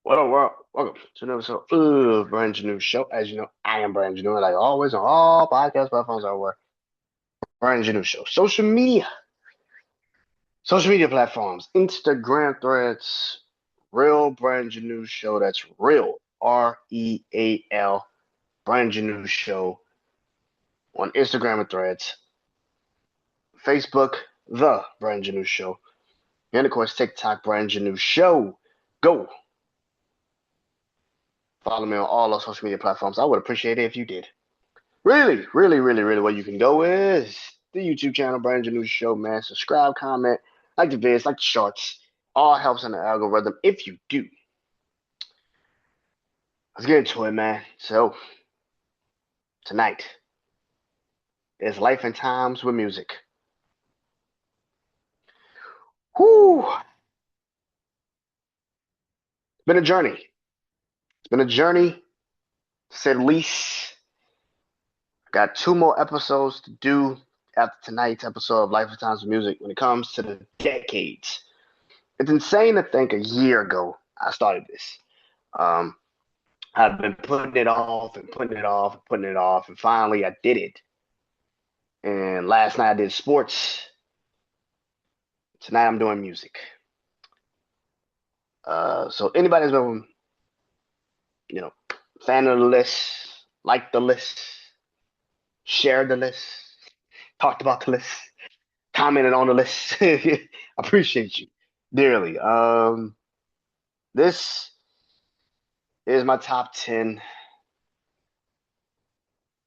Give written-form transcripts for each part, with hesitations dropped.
What up, world? Welcome to another episode of BrandonJaneauShow. As you know, I am Brandon like always on all podcast platforms I work. BrandonJaneauShow. Social media platforms, Instagram threads, real BrandonJaneauShow. That's real, REAL, BrandonJaneauShow on Instagram and threads, Facebook, The BrandonJaneauShow, and of course, TikTok, BrandonJaneauShow. Go follow me on all those social media platforms. I would appreciate it if you did. Really, really, really, really, what you can go is the YouTube channel, Brandon New Show, man. Subscribe, comment, like the vids, like the shorts. All helps in the algorithm if you do. Let's get into it, man. So, tonight is Life and Times with Music. Whoo! It's been a journey. It's been a journey, to say the least. Got two more episodes to do after tonight's episode of Life and Times with Music when it comes to the decades. It's insane to think a year ago I started this. Um, I've been putting it off and putting it off and putting it off, and finally I did it. And last night I did sports. Tonight I'm doing music. So anybody that's been, you know, fan of the list, like the list, shared the list, talked about the list, commented on the list, I appreciate you dearly. This is my top 10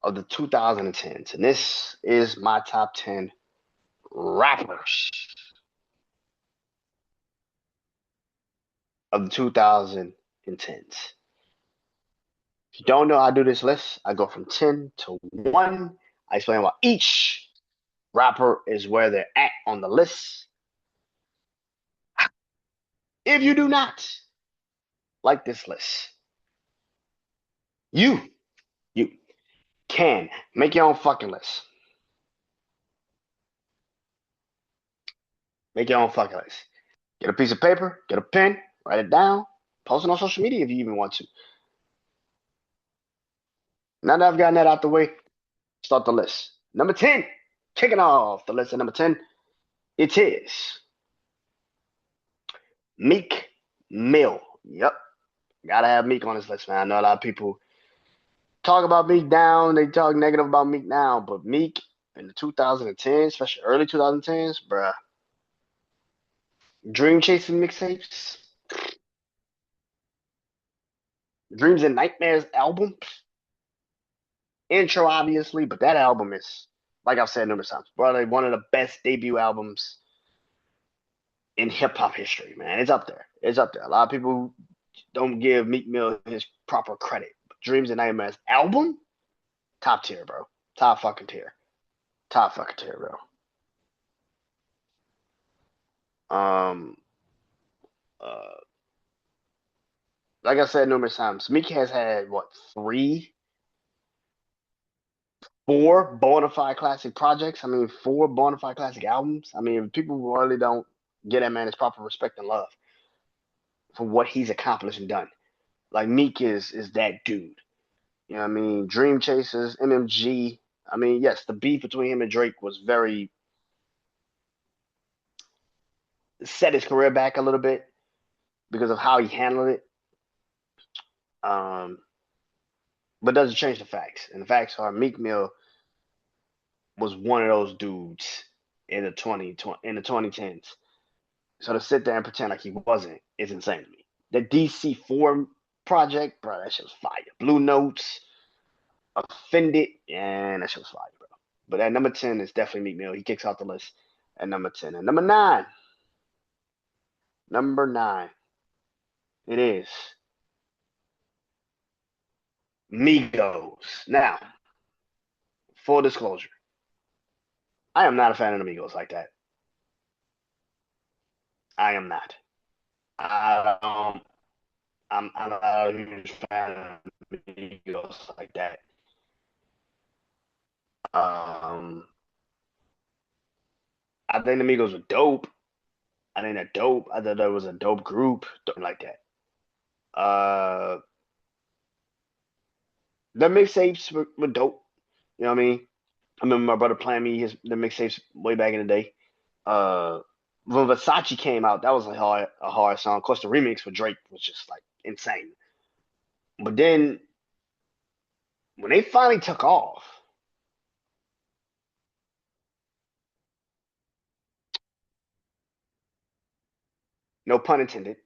of the 2010s, and this is my top 10 rappers of the 2010s. If you don't know how I do this list, I go from 10 to 1. I explain why each rapper is where they're at on the list. If you do not like this list, you, you can make your own fucking list. Make your own fucking list. Get a piece of paper, get a pen, write it down, post it on social media if you even want to. Now that I've gotten that out the way, start the list. Number 10, kicking off the list at number 10, it is Meek Mill. Yep. Gotta have Meek on this list, man. I know a lot of people talk about Meek down, they talk negative about Meek now, but Meek in the 2010s, especially early 2010s, bruh. Dream Chasing mixtapes, Dreams and Nightmares album, intro obviously, but that album is, like I've said numerous times, probably one of the best debut albums in hip hop history, man. It's up there. It's up there. A lot of people don't give Meek Mill his proper credit. But Dreams and Nightmares album, top tier, bro. Top fucking tier. Top fucking tier, bro. Um, uh, like I said numerous times, Meek has had what three, four bona fide classic projects. I mean, four bona fide classic albums. I mean, people really don't get that man his proper respect and love for what he's accomplished and done. Like Meek is that dude. You know what I mean? Dream Chasers, MMG. I mean, yes, the beef between him and Drake was very set his career back a little bit because of how he handled it. Um, but doesn't change the facts. And the facts are Meek Mill was one of those dudes in the 2010s. So to sit there and pretend like he wasn't is insane to me. The DC4 project, bro, that shit was fire. Blue Notes, Offended, and that shit was fire, bro. But at number 10 is definitely Meek Mill. He kicks out the list at number 10. And number nine, it is Migos. Now, full disclosure, I am not a fan of the Migos like that. I am not. I don't, I'm not a huge fan of Migos like that. Um, I think the Migos were dope. I think they're dope. I thought that was a dope group, like that. Uh, the mixtapes were dope. You know what I mean? I remember my brother playing me the mixtapes way back in the day. Uh, when Versace came out, that was a hard song. Of course, the remix with Drake was just like insane. But then when they finally took off, no pun intended,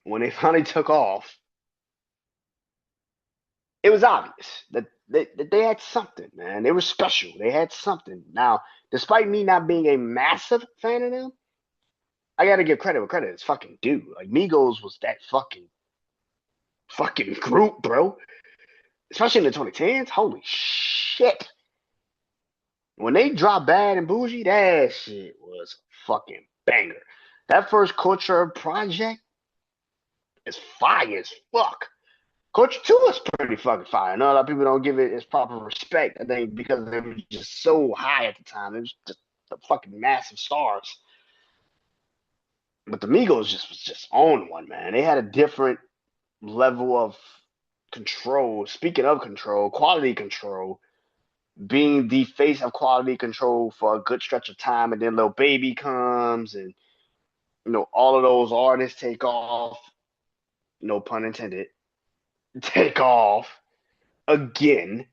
when they finally took off, it was obvious that they had something, man. They were special. They had something. Now, despite me not being a massive fan of them, I gotta give credit where credit is fucking due. Like Migos was that fucking group, bro. Especially in the 2010s. Holy shit. When they dropped Bad and Bougie, that shit was a fucking banger. That first Culture project is fire as fuck. Culture 2 is pretty fucking fire. I know a lot of people don't give it its proper respect. I think because they were just so high at the time. It was just the fucking massive stars. But the Migos just was just on one, man. They had a different level of control. Speaking of control, quality control, being the face of quality control for a good stretch of time, and then Lil Baby comes, and all of those artists take off. No pun intended. Take off again,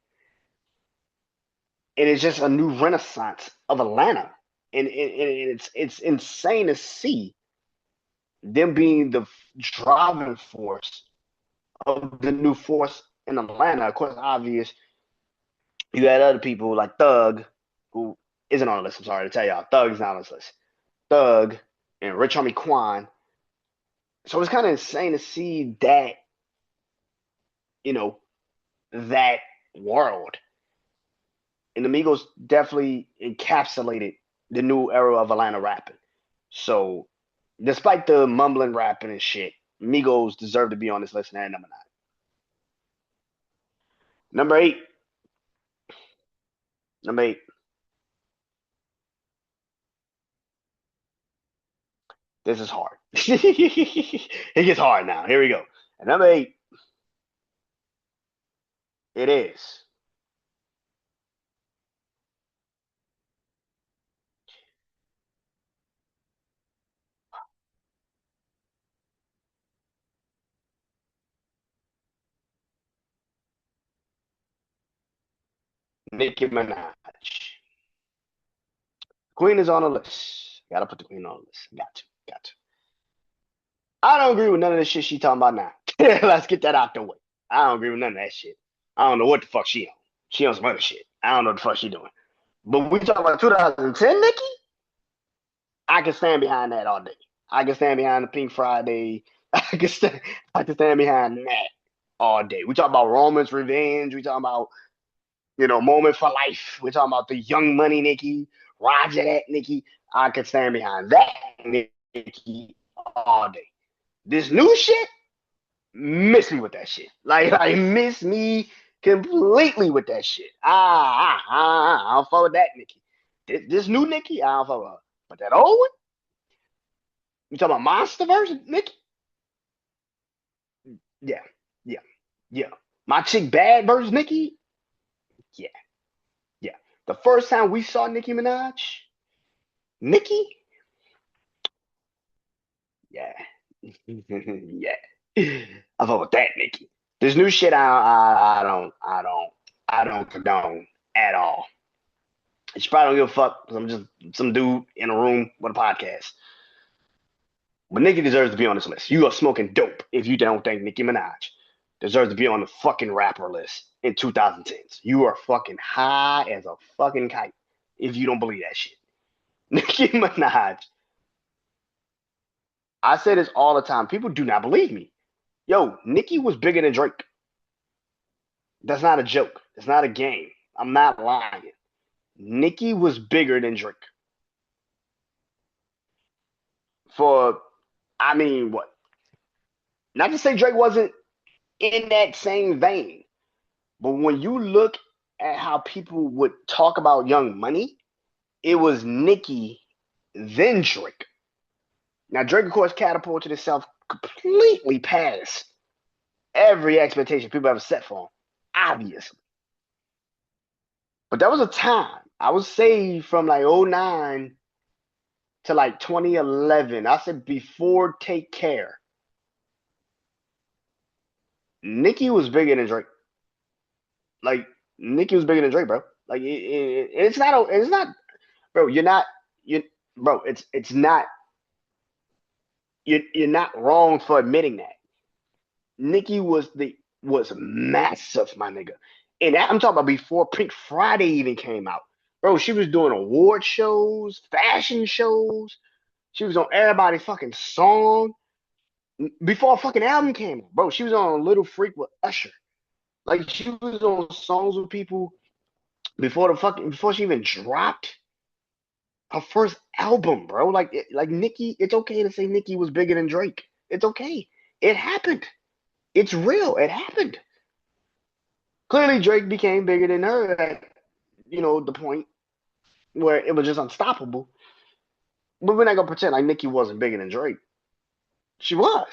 and it's just a new renaissance of Atlanta, and it's insane to see them being the driving force of the new force in Atlanta. Of course, obvious. You had other people like Thug, who isn't on the list. I'm sorry to tell y'all, Thug's not on this list. Thug and Rich Homie Quan. So it's kind of insane to see that, you know, that world. And the Migos definitely encapsulated the new era of Atlanta rapping. So, despite the mumbling rapping and shit, Migos deserve to be on this list and at number 9. Number 8. Number 8. This is hard. It gets hard now. Here we go. At number 8, it is Nicki Minaj. Queen is on the list. Gotta put the Queen on the list. Got to. Got to. I don't agree with none of the shit she talking about now. Let's get that out the way. I don't agree with none of that shit. I don't know what the fuck she on. She on some other shit. I don't know what the fuck she doing. But we talk about 2010 Nicki. I can stand behind that all day. I can stand behind the Pink Friday. I can stand behind that all day. We talk about Roman's Revenge. We talk about Moment for Life. We talking about the Young Money Nicki, Roger that Nicki. I can stand behind that Nicki all day. This new shit, miss me with that shit. Like miss me completely with that shit. I don't fuck with that Nicki. This new Nicki, I don't fuck with her. But that old one, you talking about Monster version Nicki? Yeah, yeah, yeah. My chick bad versus Nicki? Yeah, yeah. The first time we saw Nicki Minaj, Nicki? Yeah. Yeah. I fuck with that, Nicki. This new shit I don't condone at all. She probably don't give a fuck because I'm just some dude in a room with a podcast. But Nicki deserves to be on this list. You are smoking dope if you don't think Nicki Minaj deserves to be on the fucking rapper list in 2010s. You are fucking high as a fucking kite if you don't believe that shit. Nicki Minaj. I say this all the time. People do not believe me. Yo, Nicki was bigger than Drake. That's not a joke. It's not a game. I'm not lying. Nicki was bigger than Drake. For, I mean, what? Not to say Drake wasn't in that same vein, but when you look at how people would talk about Young Money, it was Nicki, then Drake. Now, Drake, of course, catapulted himself completely past every expectation people ever set for him, obviously. But that was a time. I was saved from like '09 to like 2011. I said before Take Care. Nicki was bigger than Drake. Like Nicki was bigger than Drake, bro. Like it's not, bro. You're not you, bro. It's not. You're not wrong for admitting that. Nicki was massive, my nigga. And I'm talking about before Pink Friday even came out. Bro, she was doing award shows, fashion shows. She was on everybody's fucking song before a fucking album came out. Bro, she was on Little Freak with Usher. Like she was on songs with people before she even dropped her first album, bro. Like Nicki, it's okay to say Nicki was bigger than Drake. It's okay. It happened. It's real. It happened. Clearly, Drake became bigger than her at the point where it was just unstoppable. But we're not gonna pretend like Nicki wasn't bigger than Drake. She was.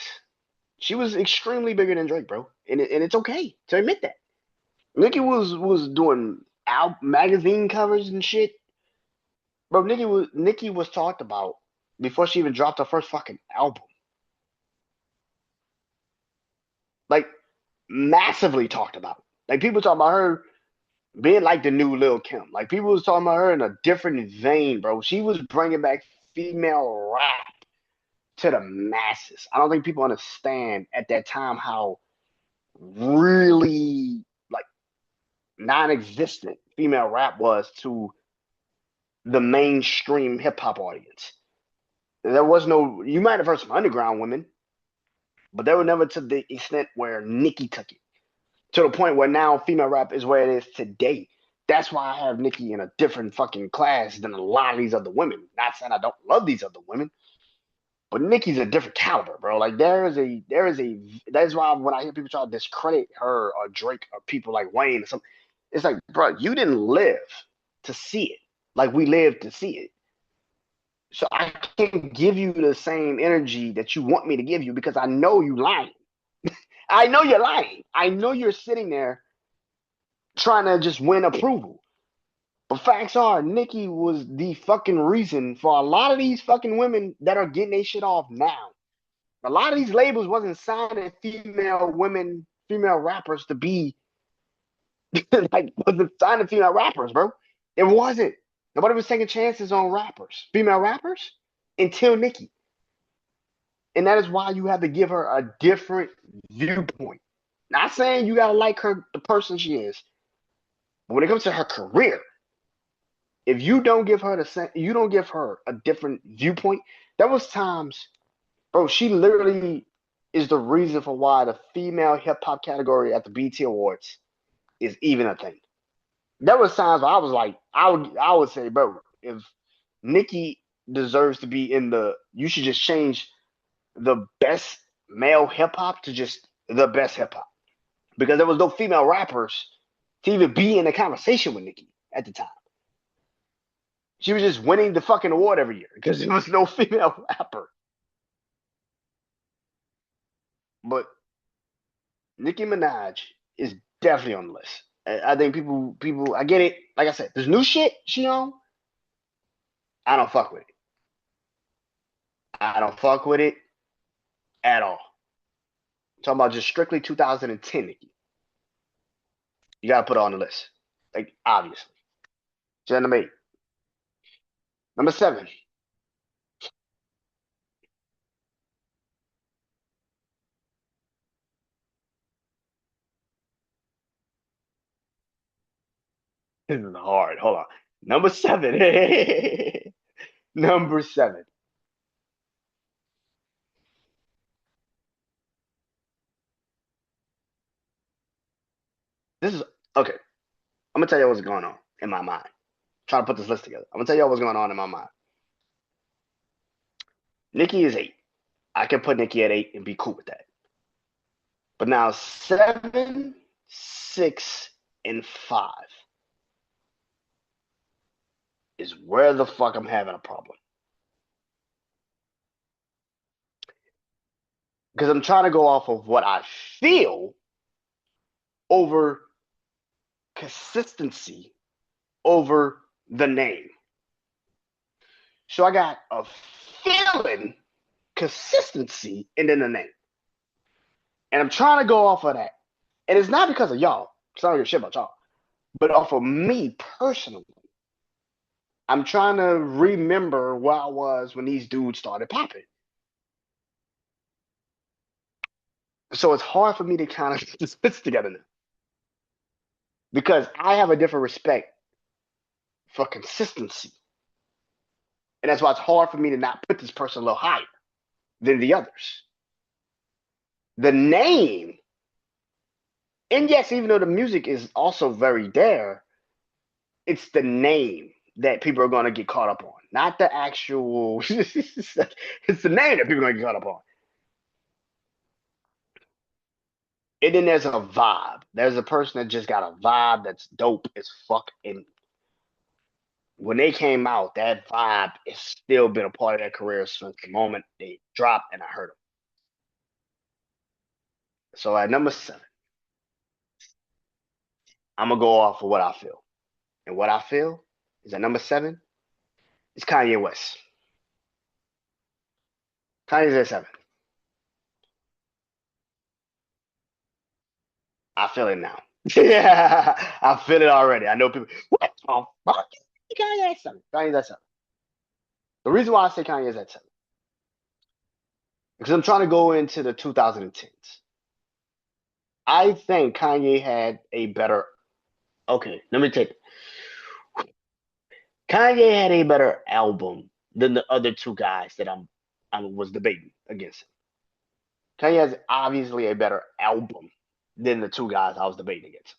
She was extremely bigger than Drake, bro, and it's okay to admit that. Nicki was doing magazine covers and shit, bro. Nicki was talked about before she even dropped her first fucking album, like massively talked about. Like people talk about her being like the new Lil Kim. Like people was talking about her in a different vein, bro. She was bringing back female rap to the masses. I don't think people understand at that time how really like non-existent female rap was to the mainstream hip hop audience. There was no. You might have heard some underground women, but they were never to the extent where Nicki took it. To the point where now female rap is where it is today. That's why I have Nicki in a different fucking class than a lot of these other women. Not saying I don't love these other women, but Nicki's a different caliber, bro. Like that's why when I hear people try to discredit her or Drake or people like Wayne or something, it's like, bro, you didn't live to see it like we lived to see it. So I can't give you the same energy that you want me to give you because I know you lying. I know you're lying. I know you're sitting there trying to just win approval. But facts are, Nicki was the fucking reason for a lot of these fucking women that are getting their shit off now. A lot of these labels wasn't signing female rappers to be like wasn't signing female rappers, bro. It wasn't. Nobody was taking chances on rappers, female rappers, until Nicki. And that is why you have to give her a different viewpoint. Not saying you gotta like her, the person she is, but when it comes to her career, if you don't give her the same, you don't give her a different viewpoint. There was times, bro. She literally is the reason for why the female hip hop category at the BT Awards is even a thing. There was times where I was like, I would say, bro, if Nicki deserves to be in you should just change the best male hip hop to just the best hip hop because there was no female rappers to even be in a conversation with Nicki at the time. She was just winning the fucking award every year because there was no female rapper. But Nicki Minaj is definitely on the list. I think people, I get it. Like I said, there's new shit she on. I don't fuck with it. I don't fuck with it at all. I'm talking about just strictly 2010 Nicki. You gotta put her on the list. Like, obviously. She's number 8. Number 7. This is hard. Hold on. Number 7. Number 7. This is okay. I'm gonna tell you what's going on in my mind. Trying to put this list together. I'm gonna tell you what's going on in my mind. Nicki is 8. I can put Nicki at 8 and be cool with that. But now 7, 6, and 5 is where the fuck I'm having a problem. because I'm trying to go off of what I feel over consistency over the name. So I got a feeling, consistency, and then the name. And I'm trying to go off of that. And it's not because of y'all, because I don't give a shit about y'all, but off of me personally. I'm trying to remember where I was when these dudes started popping. So it's hard for me to kind of just put together now. Because I have a different respect for consistency. And that's why it's hard for me to not put this person a little higher than the others. The name, and yes, even though the music is also very there, it's the name that people are going to get caught up on, not the actual. It's the name that people are going to get caught up on. And then there's a vibe. There's a person that just got a vibe that's dope as fuck. And when they came out, that vibe has still been a part of their career since the moment they dropped and I heard them. So at number 7, I'm gonna go off of what I feel. And what I feel is at number 7 is Kanye West. Kanye's at 7. I feel it now. Yeah, I feel it already. I know people. What the fuck? Kanye at 7. Kanye's at 7. The reason why I say Kanye is at 7 because I'm trying to go into the 2010s. I think Kanye had a better. Okay, let me take. Kanye had a better album than the other two guys that I was debating against him. Kanye has obviously a better album than the two guys I was debating against.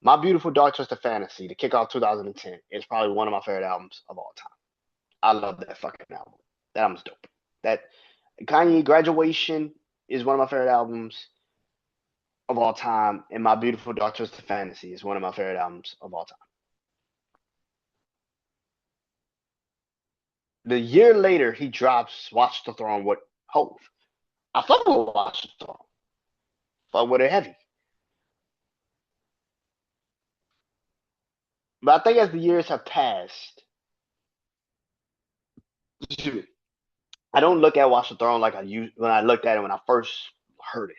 My Beautiful Dark Twisted Fantasy to kick off 2010 is probably one of my favorite albums of all time. I love that fucking album. That album's dope. That Kanye Graduation is one of my favorite albums of all time, and My Beautiful Dark Twisted Fantasy is one of my favorite albums of all time. The year later, he drops Watch the Throne with Hove. I fuck with Watch the Throne. Fuck with it heavy. But I think as the years have passed, I don't look at Watch the Throne like I used when I looked at it when I first heard it.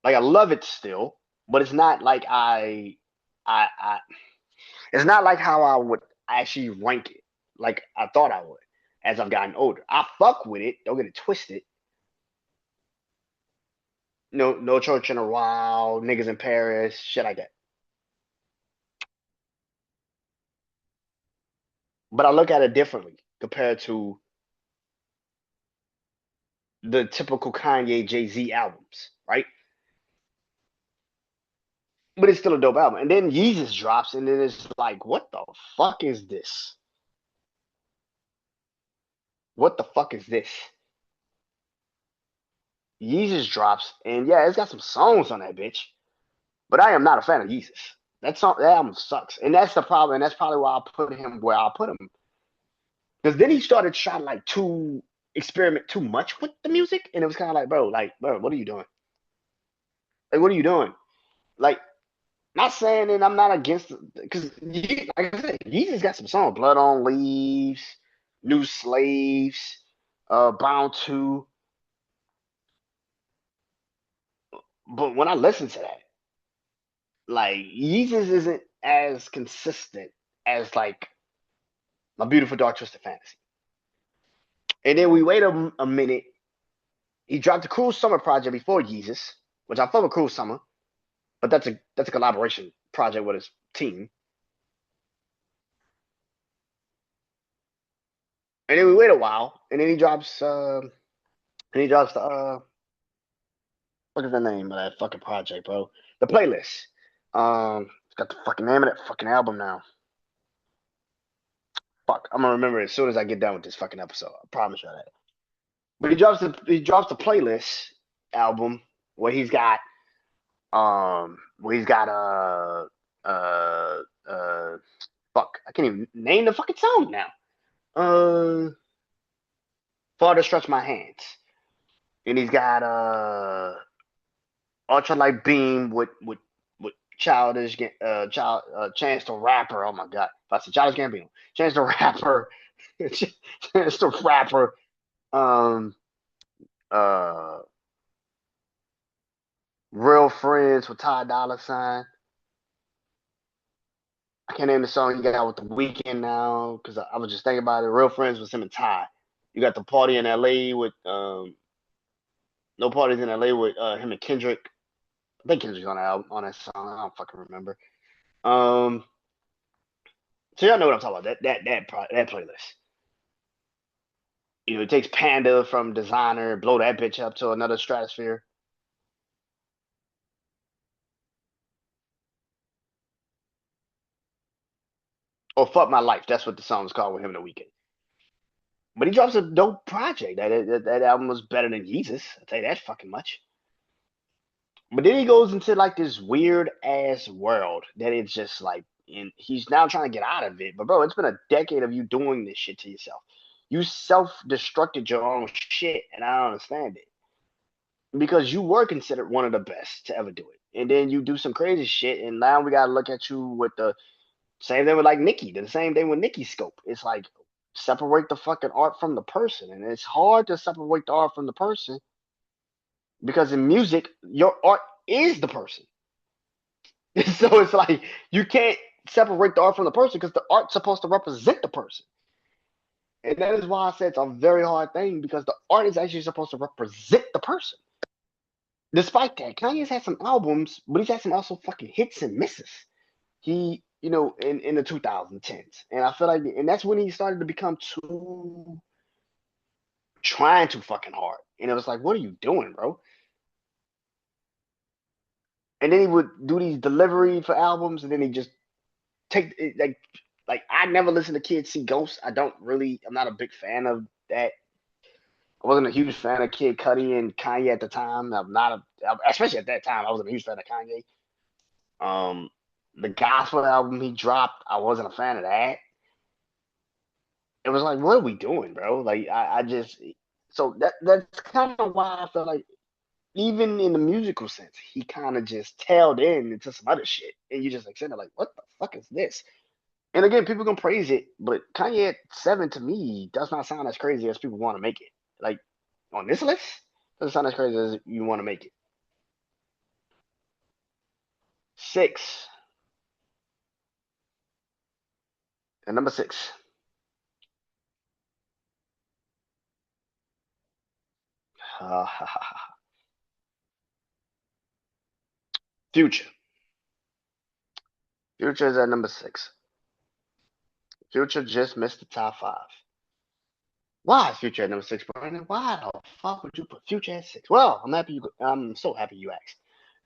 Like I love it still, but it's not like I it's not like how I would actually rank it like I thought I would as I've gotten older. I fuck with it, don't get it twisted. No church in a while, niggas in Paris, shit like that. But I look at it differently compared to the typical Kanye Jay-Z albums, right? But it's still a dope album. And then Yeezus drops, and then it's like, what the fuck is this? What the fuck is this? Yeezus drops, and yeah, it's got some songs on that bitch. But I am not a fan of Yeezus. That album sucks, and that's the problem. And that's probably why I put him where I put him. Because then he started trying to experiment too much with the music, and it was kind of bro, what are you doing? Like, what are you doing? Like, not saying that I'm not against, because like I said, Yeezus got some songs, Blood on Leaves, New Slaves, Bound to. But when I listen to that, like Yeezus isn't as consistent as like My Beautiful Dark Twisted Fantasy. And then we wait a minute. He dropped the Cruel Summer project before Yeezus, which I fuck with Cruel Summer, but that's a collaboration project with his team. And then we wait a while, and then he drops the what is the name of that fucking project, bro? The Playlist. It's got the fucking name of that fucking album now. Fuck, I'm gonna remember it as soon as I get done with this fucking episode. I promise you that. But he drops the Playlist album where he's got uh uh fuck, I can't even name the fucking song now. Farther Stretch My Hands. and he's got Ultralight Beam with Chance the Rapper. Oh my god, if I said Childish Gambino, Chance the Rapper, Chance the Rapper. Um, uh, Real Friends with Ty Dolla Sign. I can't name the song you got with the Weeknd now because I was just thinking about it. Real Friends with him and Ty. You got the Party in L.A. with No Parties in L.A. with him and Kendrick. I think Kendrick's on that album, on that song. I don't fucking remember. Um, so y'all know what I'm talking about. That playlist. You know, it takes Panda from Designer, blow that bitch up to another stratosphere. Or Fuck My Life. That's what the song's called with him in the Weekend. But he drops a dope project. That album was better than Jesus. I'll tell you that fucking much. But then he goes into like this weird ass world that it's just like, and he's now trying to get out of it. But bro, it's been a decade of you doing this shit to yourself. You self-destructed your own shit, and I don't understand it because you were considered one of the best to ever do it, and then you do some crazy shit, and now we gotta look at you with the same thing with like Nicki. The same thing with Nicki Scope. It's like separate the fucking art from the person, and it's hard to separate the art from the person because in music, your art is the person. So it's like you can't separate the art from the person because the art's supposed to represent the person. And that is why I said it's a very hard thing because the art is actually supposed to represent the person. Despite that, Kanye's had some albums, but he's had some also fucking hits and misses. He, you know, in the 2010s. And I feel like, and that's when he started to become too trying too fucking hard. And it was like, what are you doing, bro? And then he would do these delivery for albums, and then he just take it, like I never listen to Kids See Ghosts. I don't really. I'm not a big fan of that. I wasn't a huge fan of Kid Cudi and Kanye at the time. I'm not especially at that time. I wasn't a huge fan of Kanye. The gospel album he dropped, I wasn't a fan of that. It was like, what are we doing, bro? Like, I just so that's kind of why I felt like even in the musical sense, he kind of just tailed in into some other shit, and you just like sitting there like, what the fuck is this? And again, people can praise it, but Kanye at 7 to me does not sound as crazy as people want to make it. Like on this list, doesn't sound as crazy as you want to make it. 6, and number 6, uh, Future. Future is at number 6. Future just missed the top 5. Why is Future at number 6, Brandon? Why the fuck would you put Future at 6? Well, I'm happy you. I'm so happy you asked.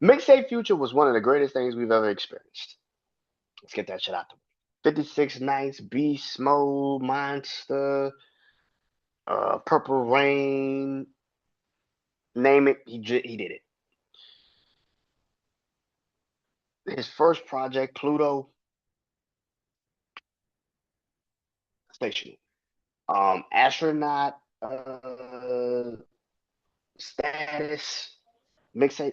Mixtape Future was one of the greatest things we've ever experienced. Let's get that shit out there. 56 Nights, Beast Mode, Monster, Purple Rain, name it, he did it. His first project, Pluto, sensational. Astronaut, Status, mixtape,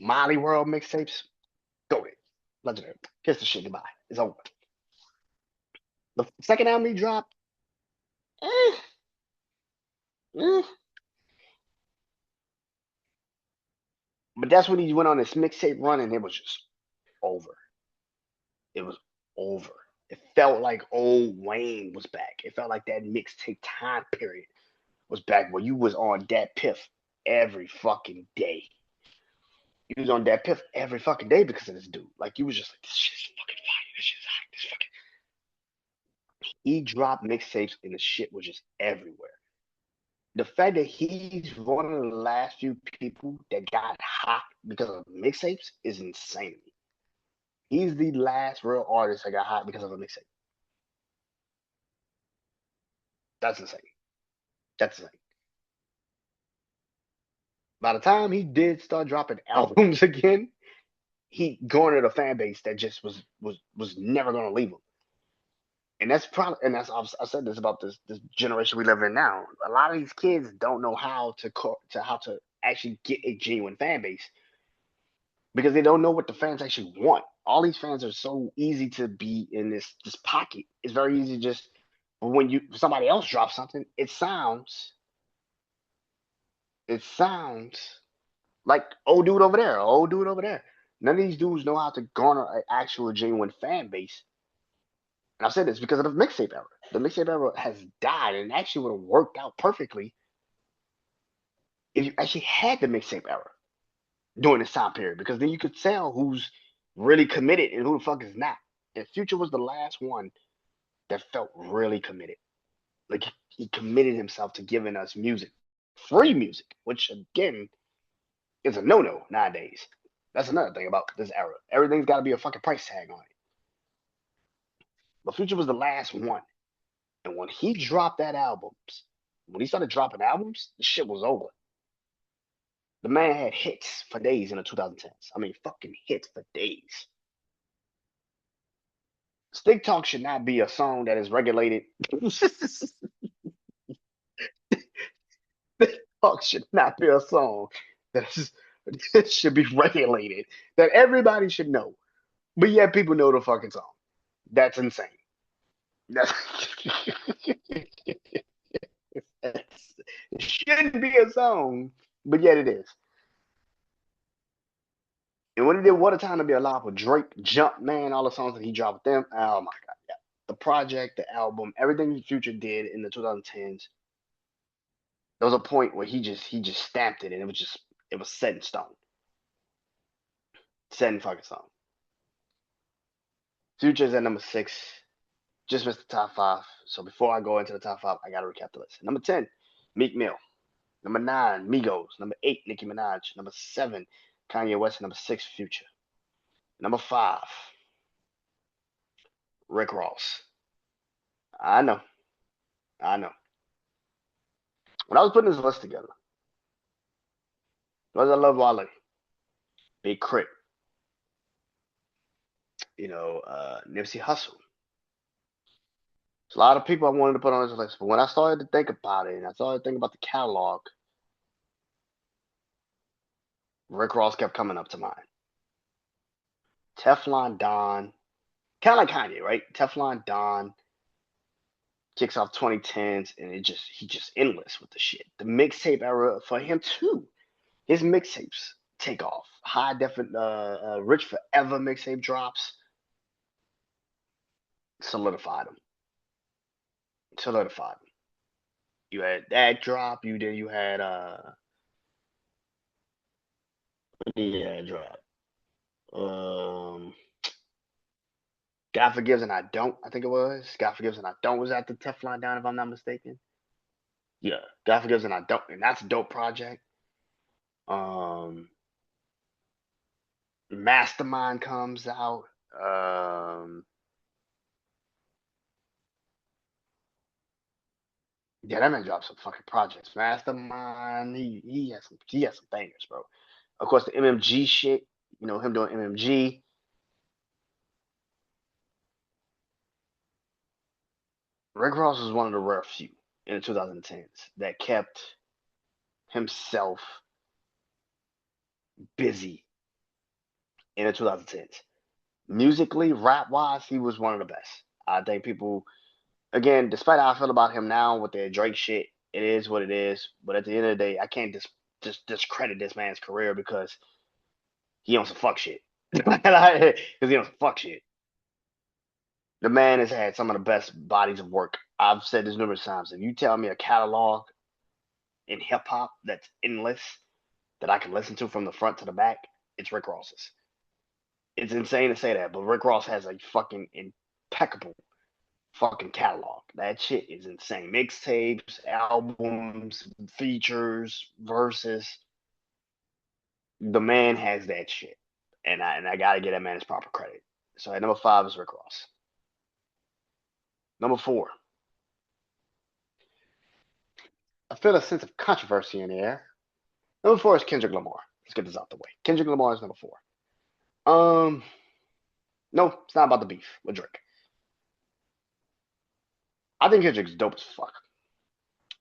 Molly World mixtapes, go ahead, legendary. Kiss the shit goodbye. It's over. The second album he dropped, eh, eh. But that's when he went on this mixtape run, and it was just over. It was over. It felt like old Wayne was back. It felt like that mixtape time period was back where you was on that piff every fucking day. You was on that piff every fucking day because of this dude. Like you was just like, this shit's fucking fire. This shit's hot. This fucking. He dropped mixtapes and the shit was just everywhere. The fact that he's one of the last few people that got hot because of mixtapes is insane to me. He's the last real artist that got hot because of a mixtape. That's insane. That's insane. By the time he did start dropping albums again, he garnered a fan base that just was never gonna leave him. And that's probably, and that's I said this about this generation we live in now. A lot of these kids don't know how to actually get a genuine fan base because they don't know what the fans actually want. All these fans are so easy to be in this pocket. It's very easy to just, but when you somebody else drops something, it sounds like old dude over there, old dude over there. None of these dudes know how to garner an actual genuine fan base. And I've said this because of the mixtape era. The mixtape era has died, and actually would have worked out perfectly if you actually had the mixtape era during this time period, because then you could tell who's really committed and who the fuck is not. And Future was the last one that felt really committed. Like he committed himself to giving us music, free music, which again is a no-no nowadays. That's another thing about this era. Everything's got to be a fucking price tag on it. But Future was the last one, and when he dropped that albums, when he started dropping albums, the shit was over. The man had hits for days in the 2010s. I mean, fucking hits for days. Stick Talk should not be a song that is regulated. Stick Talk should not be a song that is that should be regulated. That everybody should know. But yet people know the fucking song. That's insane. That's it shouldn't be a song, but yet it is. And when he did What a Time to Be Alive with Drake, Jump Man, all the songs that he dropped with them, oh my god, yeah. The project, the album, everything Future did in the 2010s, there was a point where he just stamped it and it was set in stone. Set in fucking stone. Future's at number 6. Just missed the top 5. So before I go into the top 5, I gotta recap the list. Number 10, Meek Mill. Number 9, Migos. Number 8, Nicki Minaj. Number 7, Kanye West. Number 6, Future. Number 5, Rick Ross. I know. I know. When I was putting this list together, was I love Wale, Big Crit, Nipsey Hussle. There's a lot of people I wanted to put on this list, but when I started to think about it and I started to think about the catalog, Rick Ross kept coming up to mind. Teflon Don, kind of like Kanye, right? Teflon Don kicks off 2010s, and he just endless with the shit. The mixtape era for him too. His mixtapes take off. High definite, Rich Forever mixtape drops, solidified him. Solidified him. You had that drop. You had what did you had drop? Um, God Forgives and I Don't. I think it was God Forgives and I Don't was at the Teflon Don if I'm not mistaken. Yeah, God Forgives and I Don't, and that's a dope project. Um, Mastermind comes out. Yeah, that man dropped some fucking projects. Mastermind, he has some bangers, bro. Of course, the MMG shit. Him doing MMG. Rick Ross was one of the rare few in the 2010s that kept himself busy in the 2010s. Musically, rap wise, he was one of the best. I think people, again, despite how I feel about him now with the Drake shit, it is what it is. But at the end of the day, I can't just discredit this man's career because he on some fuck shit. Because he on some fuck shit. The man has had some of the best bodies of work. I've said this numerous times. If you tell me a catalog in hip hop that's endless that I can listen to from the front to the back, it's Rick Ross's. It's insane to say that, but Rick Ross has a fucking impeccable fucking catalog. That shit is insane. Mixtapes, albums, features, verses. The man has that shit, and I gotta give that man his proper credit. So at number 5 is Rick Ross. Number 4, I feel a sense of controversy in the air. Number 4 is Kendrick Lamar. Let's get this out the way. Kendrick Lamar is number 4. No, it's not about the beef with Drake. I think Kendrick's dope as fuck.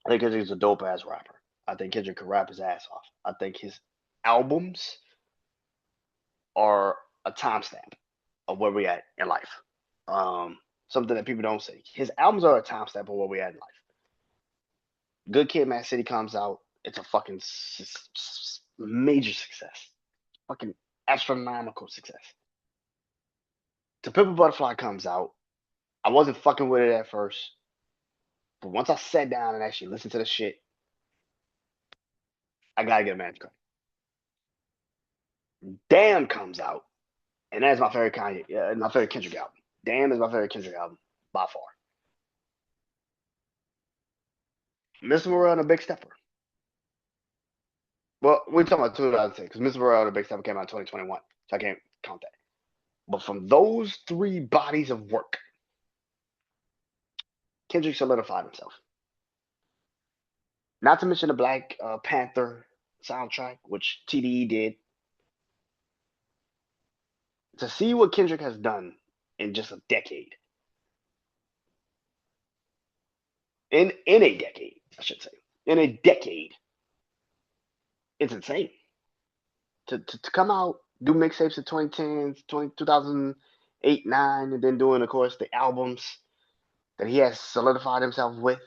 I think Kendrick's a dope ass rapper. I think Kendrick can rap his ass off. I think his albums are a timestamp of where we at in life. Something that people don't say. His albums are a timestamp of where we at in life. Good Kid, Mad City comes out. It's a fucking major success. Fucking astronomical success. To Pimp a Butterfly comes out. I wasn't fucking with it at first, but once I sat down and actually listened to the shit, I gotta get a man's credit. Damn comes out, and that's my favorite Kanye, my favorite Kendrick album. Damn is my favorite Kendrick album by far. Mr. Morale and a Big Stepper. Well, we're talking about 2006 because Mr. Morale and a Big Stepper came out in 2021, so I can't count that. But from those three bodies of work, Kendrick solidified himself. Not to mention the Black Panther soundtrack, which TDE did. To see what Kendrick has done in just a decade, in a decade, I should say, in a decade, it's insane. To come out, do mixtapes in 2010s, 2008, 9, and then doing, of course, the albums that he has solidified himself with,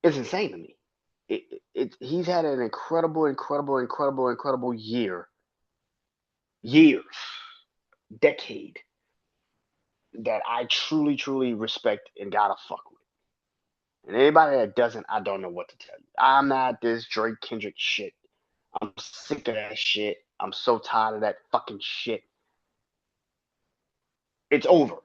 it's insane to me. He's had an incredible, incredible, incredible, incredible years, decade that I truly, truly respect and gotta fuck with. And anybody that doesn't, I don't know what to tell you. I'm not this Drake Kendrick shit. I'm sick of that shit. I'm so tired of that fucking shit. It's over.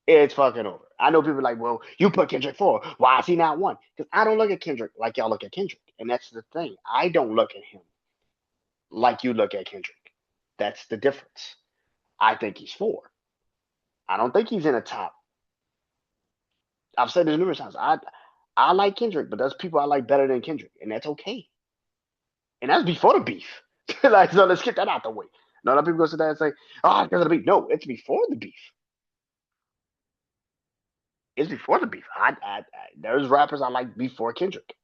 It's fucking over. I know people are like, well, you put Kendrick 4. Why is he not 1? Because I don't look at Kendrick like y'all look at Kendrick. And that's the thing. I don't look at him like you look at Kendrick. That's the difference. I think he's 4. I don't think he's in the top. I've said this numerous times. I like Kendrick, but there's people I like better than Kendrick, and that's okay. And that's before the beef. Like, so let's get that out the way. A lot of people go sit there and say, "Oh, it's because of the beef." No, it's before the beef. It's before the beef. There's rappers I like before Kendrick,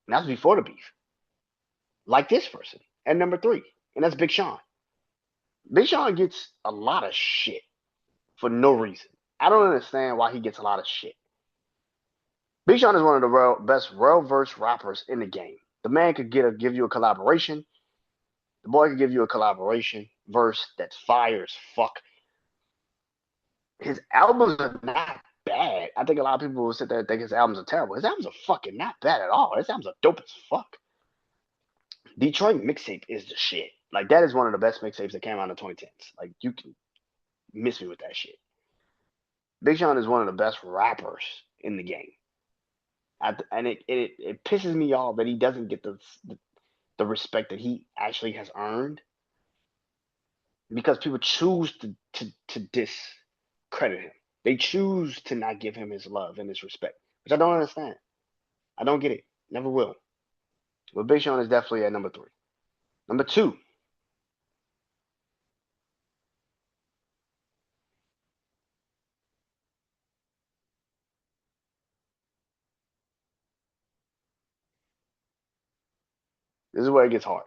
and that's before the beef. Like this person at number 3, and that's Big Sean. Big Sean gets a lot of shit for no reason. I don't understand why he gets a lot of shit. Big Sean is one of the best well-versed rappers in the game. The man could give you a collaboration. The boy could give you a collaboration verse that's fire as fuck. His albums are not bad. I think a lot of people will sit there and think his albums are terrible. His albums are fucking not bad at all. His albums are dope as fuck. Detroit mixtape is the shit. Like, that is one of the best mixtapes that came out in the 2010s. Like, you can miss me with that shit. Big Sean is one of the best rappers in the game. And it pisses me off that he doesn't get the respect that he actually has earned, because people choose to discredit him. They choose to not give him his love and his respect, which I don't understand. I don't get it. Never will. But Big Sean is definitely at number 3. Number 2. This is where it gets hard.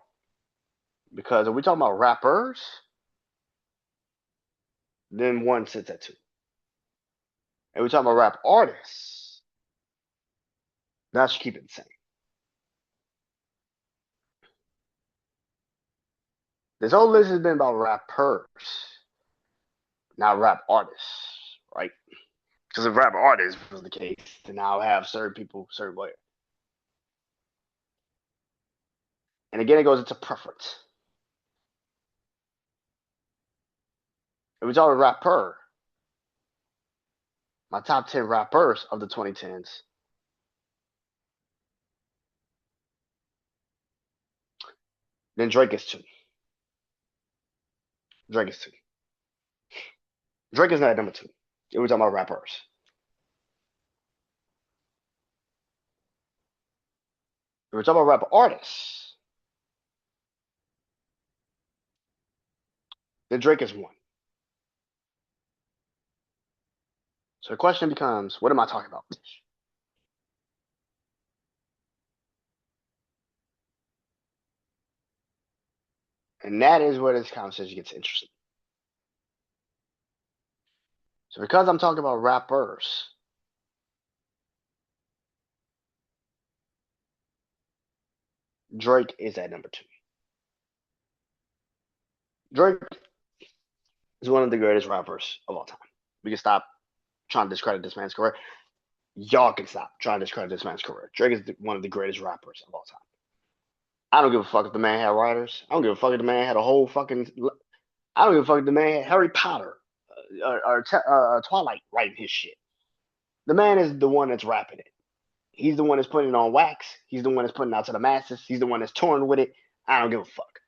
Because if we're talking about rappers, then 1 sits at 2. And we're talking about rap artists, then I should keep it the same. This whole list has been about rappers, not rap artists, right? Because if rap artists was the case, then I'll have certain people certain way. And again, it goes into preference. If we talk about rapper, my top 10 rappers of the 2010s, then Drake is 2. Drake is 2. Drake is not at number 2. If we're talking about rappers. If we're talking about rap artists, then Drake is 1. So the question becomes, what am I talking about? And that is where this conversation gets interesting. So because I'm talking about rappers, Drake is at number 2. Drake is one of the greatest rappers of all time. We can stop trying to discredit this man's career. Y'all can stop trying to discredit this man's career. Drake is one of the greatest rappers of all time. I don't give a fuck if the man had writers. I don't give a fuck if the man had a whole fucking. I don't give a fuck if the man had Harry Potter or Twilight writing his shit. The man is the one that's rapping it. He's the one that's putting it on wax. He's the one that's putting it out to the masses. He's the one that's touring with it. I don't give a fuck.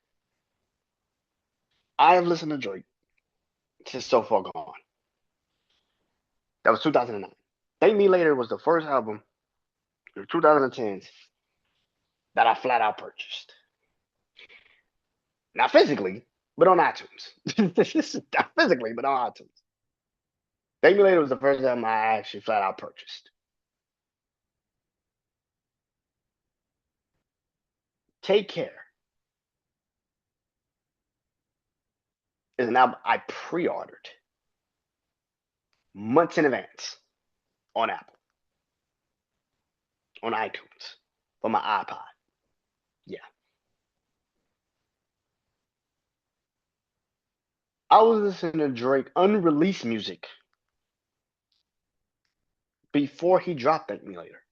I have listened to Drake since So Far Gone. That was 2009. Thank Me Later was the first album in 2010s that I flat out purchased. Not physically, but on iTunes. Not physically, but on iTunes. Thank Me Later was the first album I actually flat out purchased. Take Care is an album I pre-ordered months in advance on Apple, on iTunes, for my iPod. Yeah. I was listening to Drake unreleased music before he dropped Thank Me Later.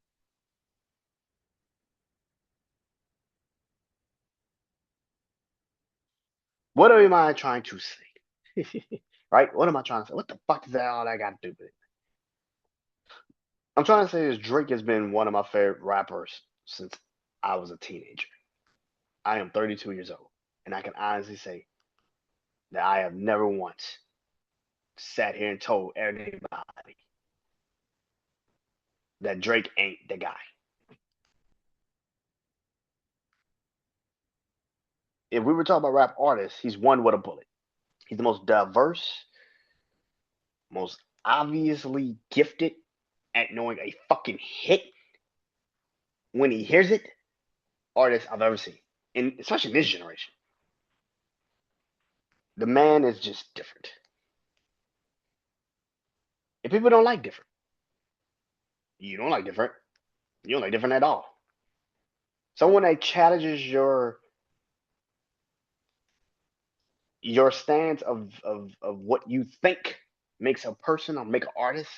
What am I trying to say? Right? What am I trying to say? What the fuck does that all that got to do with it? I'm trying to say is Drake has been one of my favorite rappers since I was a teenager. I am 32 years old, and I can honestly say that I have never once sat here and told everybody that Drake ain't the guy. If we were talking about rap artists, he's one with a bullet. He's the most diverse, most obviously gifted at knowing a fucking hit when he hears it artist I've ever seen, and especially in this generation. The man is just different. And people don't like different. You don't like different. You don't like different at all. Someone that challenges your stance of what you think makes a person or make an artist,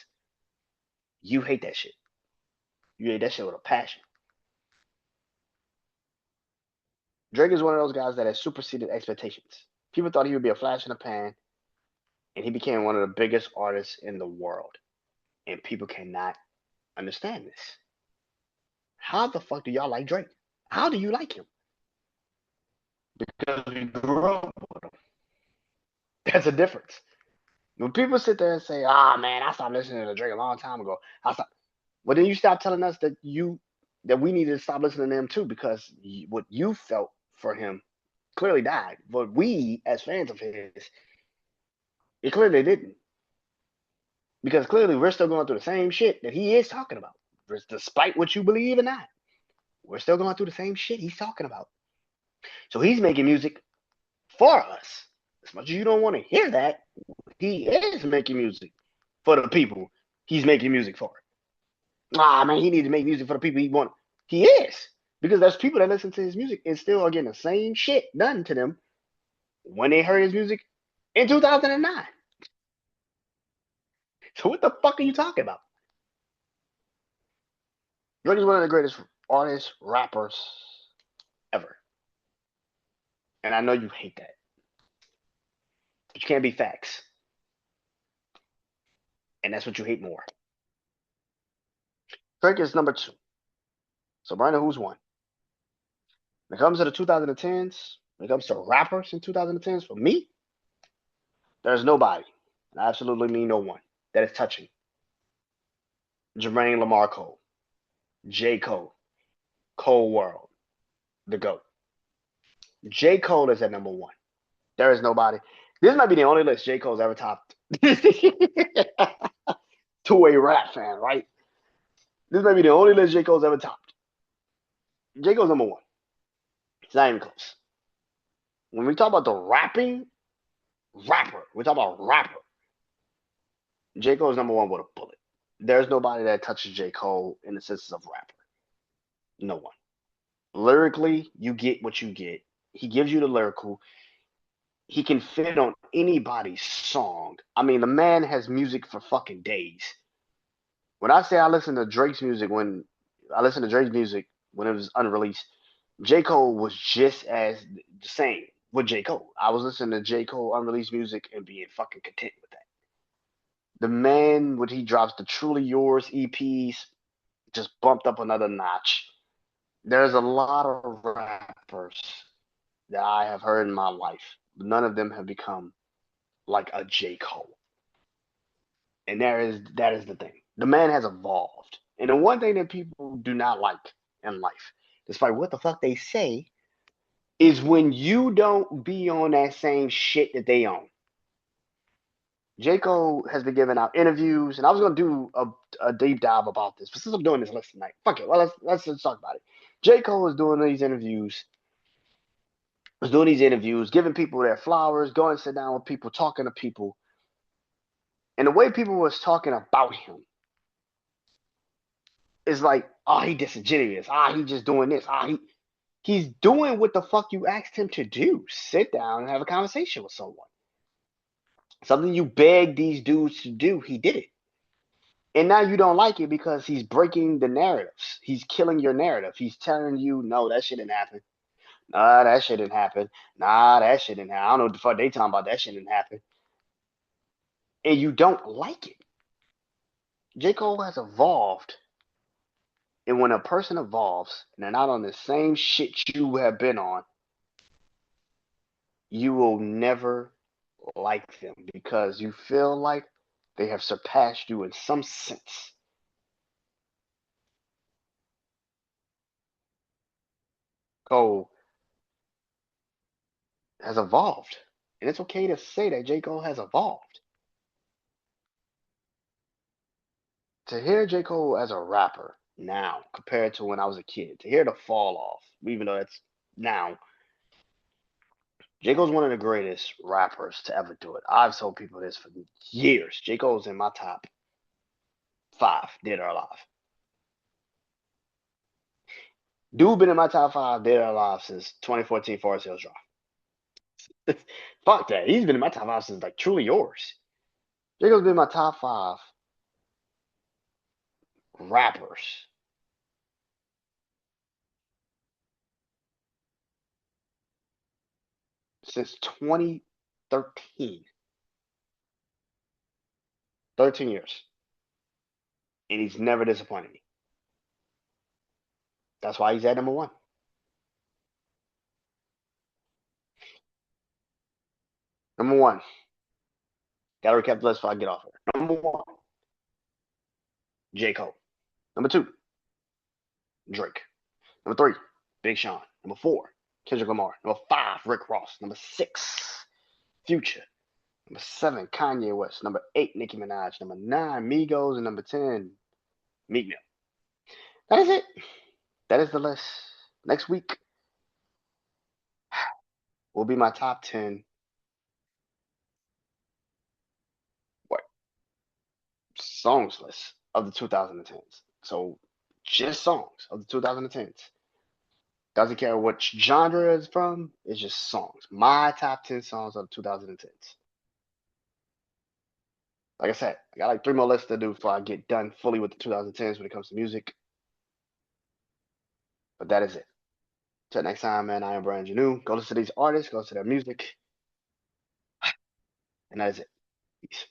you hate that shit. You hate that shit with a passion. Drake is one of those guys that has superseded expectations. People thought he would be a flash in the pan, and he became one of the biggest artists in the world. And people cannot understand this. How the fuck do y'all like Drake? How do you like him? Because we grew up with him. That's a difference. When people sit there and say, "Ah, man, I stopped listening to Drake a long time ago," I stopped. Well, then you stop telling us that we need to stop listening to him too, because what you felt for him clearly died. But we, as fans of his, it clearly didn't, because clearly we're still going through the same shit that he is talking about, despite what you believe or not. We're still going through the same shit he's talking about. So he's making music for us. As much as you don't want to hear that, he is making music for the people he's making music for. Ah, man, he needs to make music for the people he want. He is. Because there's people that listen to his music and still are getting the same shit done to them when they heard his music in 2009. So what the fuck are you talking about? Drake is one of the greatest artists, rappers ever. And I know you hate that. But you can't be facts. And that's what you hate more. Drake is number 2. So Brandon, who's one? When it comes to the 2010s, when it comes to rappers in 2010s, for me, there's nobody, and I absolutely mean no one, that is touching Jermaine Lamar Cole, J. Cole, Cole World, the GOAT. J. Cole is at number 1. There is nobody. This might be the only list J. Cole's ever topped. to a rap fan, right? This may be the only list J. Cole's ever topped. J. Cole's number one. It's not even close. When we talk about the rapper, we talk about rapper. J. Cole's number one with a bullet. There's nobody that touches J. Cole in the sense of rapper. No one. Lyrically, you get what you get. He gives you the lyrical. He can fit on anybody's song. I mean, the man has music for fucking days. When I say I listen to Drake's music when I listen to Drake's music when it was unreleased, J. Cole was just as the same with J. Cole. I was listening to J. Cole unreleased music and being fucking content with that. The man, when he drops the Truly Yours EPs, just bumped up another notch. There's a lot of rappers that I have heard in my life. None of them have become like a J. Cole. And that is the thing. The man has evolved. And the one thing that people do not like in life, despite what the fuck they say, is when you don't be on that same shit that they own. J. Cole has been giving out interviews, and I was gonna do a deep dive about this, but since I'm doing this list tonight, fuck it. Well, let's just talk about it. J. Cole is doing these interviews, giving people their flowers, going to sit down with people, talking to people, and the way people was talking about him is like, oh, he disingenuous. Ah, he just doing this. He's doing what the fuck you asked him to do. Sit down and have a conversation with someone. Something you begged these dudes to do, he did it. And now you don't like it because he's breaking the narratives. He's killing your narrative. He's telling you, no, that shit didn't happen. Nah, that shit didn't happen. Nah, that shit didn't happen. I don't know what the fuck they talking about. That shit didn't happen. And you don't like it. J. Cole has evolved. And when a person evolves and they're not on the same shit you have been on, you will never like them because you feel like they have surpassed you in some sense. Cole has evolved. And it's okay to say that J. Cole has evolved. To hear J. Cole as a rapper now compared to when I was a kid, to hear the fall off, even though that's now, J. Cole's one of the greatest rappers to ever do it. I've told people this for years. J. Cole's in my top five, dead or alive. Dude been in my top five, dead or alive, since 2014 Forest Hills Drive. Fuck that. He's been in my top five since like Truly Yours. J. Cole's been in my top five rappers since 2013. 13 years. And he's never disappointed me. That's why he's at number one. Number one. Gotta recap the list before I get off here. Number one, J. Cole. Number two, Drake. Number three, Big Sean. Number four, Kendrick Lamar. Number five, Rick Ross. Number six, Future. Number seven, Kanye West. Number eight, Nicki Minaj. Number nine, Migos. And number 10, Meek Mill. That is it. That is the list. Next week will be my top 10 what songs list of the 2010s. So just songs of the 2010s. Doesn't care what genre it's from. It's just songs. My top 10 songs of the 2010s. Like I said, I got like three more lists to do before I get done fully with the 2010s when it comes to music. But that is it. Till next time, man, I am Brandon Janeau. Go listen to these artists, go listen to their music. And that is it. Peace.